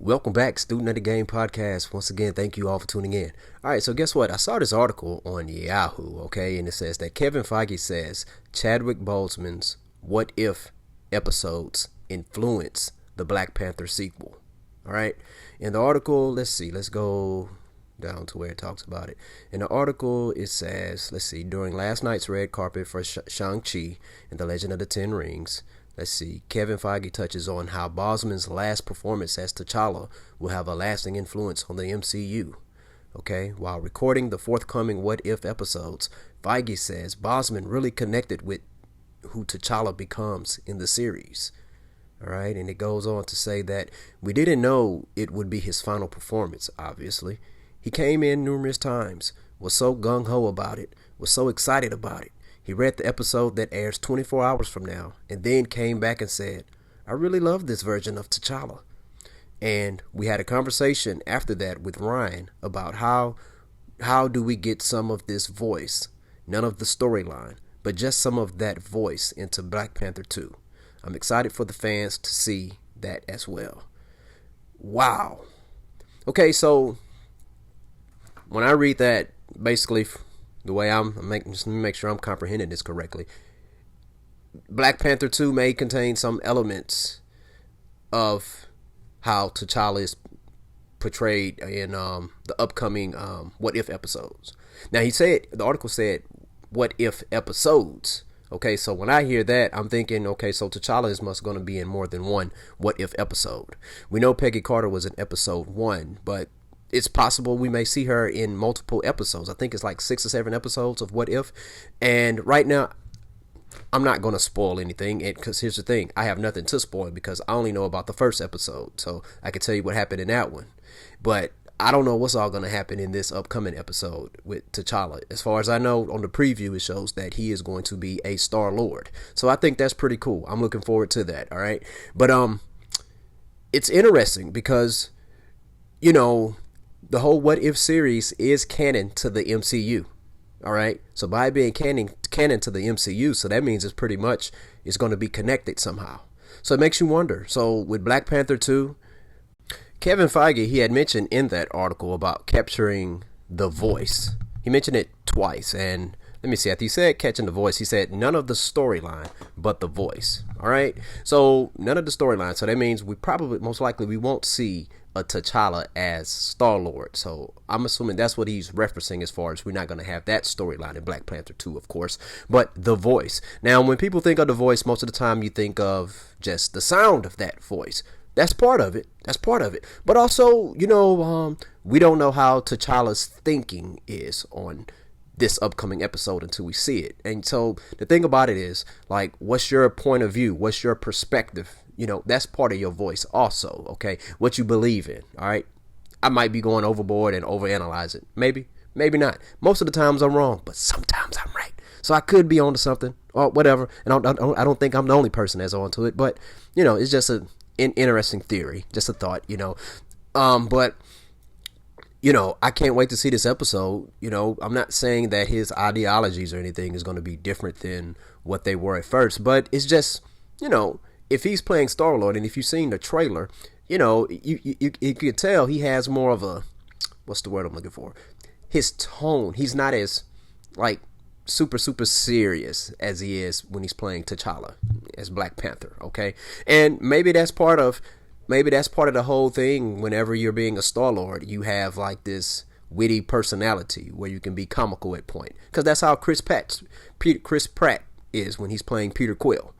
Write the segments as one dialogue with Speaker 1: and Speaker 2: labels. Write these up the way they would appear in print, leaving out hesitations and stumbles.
Speaker 1: Welcome back, Student of the Game podcast. Once again, thank you all for tuning in. All right, so guess what? I saw this article on Yahoo, okay, and it says that Kevin Feige says Chadwick Boseman's What If episodes influence the Black Panther sequel. All right, in the article, let's go down to where it talks about it. In the article, it says, during last night's red carpet for Shang-Chi and the Legend of the Ten Rings, Kevin Feige touches on how Boseman's last performance as T'Challa will have a lasting influence on the MCU. Okay, while recording the forthcoming What If episodes, Feige says Boseman really connected with who T'Challa becomes in the series. All right, and it goes on to say that we didn't know it would be his final performance, obviously. He came in numerous times, was so gung-ho about it, was so excited about it. He read the episode that airs 24 hours from now and then came back and said, I really love this version of T'Challa. And we had a conversation after that with Ryan about how do we get some of this voice, none of the storyline, but just some of that voice into Black Panther 2. I'm excited for the fans to see that as well. Wow. Okay, so when I read that, basically the way just make sure I'm comprehending this correctly. Black Panther 2 may contain some elements of how T'Challa is portrayed in the upcoming What If episodes. Now the article said What If episodes. Okay, so when I hear that, I'm thinking, okay, so T'Challa is must going to be in more than one What If episode. We know Peggy Carter was in episode 1, but it's possible we may see her in multiple episodes. I think it's like 6 or 7 episodes of What If. And right now, I'm not going to spoil anything because here's the thing. I have nothing to spoil because I only know about the first episode. So I can tell you what happened in that one. But I don't know what's all going to happen in this upcoming episode with T'Challa. As far as I know, on the preview, it shows that he is going to be a Star-Lord. So I think that's pretty cool. I'm looking forward to that. All right. But it's interesting because, the whole What If series is canon to the MCU. All right. So by being canon to the MCU, so that means it's going to be connected somehow. So it makes you wonder. So with Black Panther 2, Kevin Feige, he had mentioned in that article about capturing the voice. He mentioned it twice. And let me see. After he said catching the voice, he said none of the storyline, but the voice. All right. So none of the storyline. So that means most likely we won't see a T'Challa as Star-Lord. So I'm assuming that's what he's referencing as far as we're not going to have that storyline in Black Panther 2, of course, but the voice. Now, when people think of the voice, most of the time you think of just the sound of that voice. That's part of it. But also, we don't know how T'Challa's thinking is on this upcoming episode until we see it. And so the thing about it is, like, what's your point of view? What's your perspective? That's part of your voice also, okay? What you believe in, all right? I might be going overboard and overanalyze it. Maybe not. Most of the times I'm wrong, but sometimes I'm right. So I could be onto something or whatever. And I don't think I'm the only person that's onto it, but, it's just an interesting theory, just a thought, But I can't wait to see this episode. I'm not saying that his ideologies or anything is going to be different than what they were at first, but it's just, if he's playing Star-Lord and if you've seen the trailer, you can tell he has more of a, what's the word I'm looking for? His tone. He's not as like super serious as he is when he's playing T'Challa as Black Panther. Okay. And maybe that's part of the whole thing. Whenever you're being a Star-Lord, you have like this witty personality where you can be comical at point. Because that's how Chris Pratt is when he's playing Peter Quill.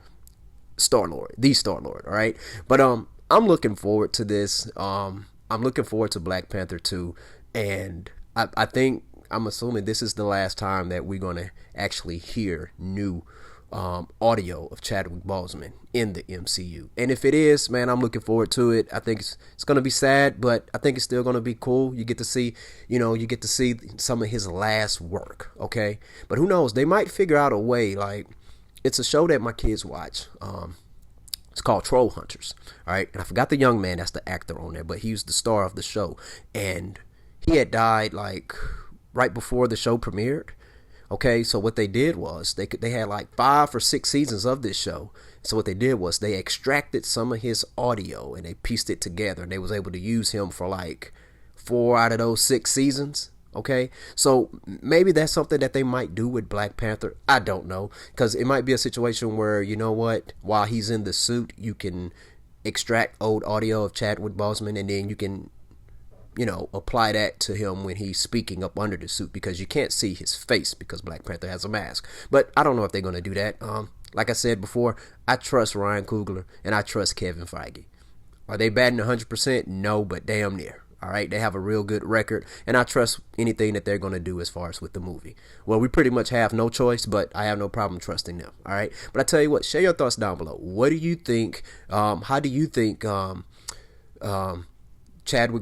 Speaker 1: The Star-Lord, all right? But I'm looking forward to this. I'm looking forward to Black Panther 2, and I'm assuming this is the last time that we're going to actually hear new audio of Chadwick Boseman in the MCU. And if it is, man, I'm looking forward to it. I think it's going to be sad, but I think it's still going to be cool. You get to see some of his last work, okay? But who knows? They might figure out a way, like, it's a show that my kids watch. It's called Troll Hunters. All right. And I forgot the young man that's the actor on there, but he was the star of the show. And he had died like right before the show premiered. Okay. So what they did was they had like 5 or 6 seasons of this show. So what they did was they extracted some of his audio and they pieced it together, and they was able to use him for like 4 out of those 6 seasons. Okay, so maybe that's something that they might do with Black Panther. I don't know, because it might be a situation where, you know what, while he's in the suit, you can extract old audio of Chadwick Boseman, and then you can, you know, apply that to him when he's speaking up under the suit, because you can't see his face because Black Panther has a mask. But I don't know if they're going to do that. Like I said before, I trust Ryan Coogler and I trust Kevin Feige. Are they batting 100%? No, but damn near. All right, they have a real good record, and I trust anything that they're going to do as far as with the movie. Well, we pretty much have no choice, but I have no problem trusting them. All right, but I tell you what, share your thoughts down below. What do you think? How do you think Chadwick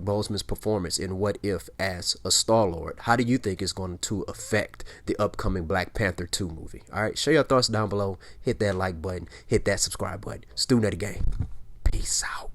Speaker 1: Boseman's performance in What If as a Star-Lord, how do you think it's going to affect the upcoming Black Panther 2 movie? All right, share your thoughts down below. Hit that like button. Hit that subscribe button. Student of the game. Peace out.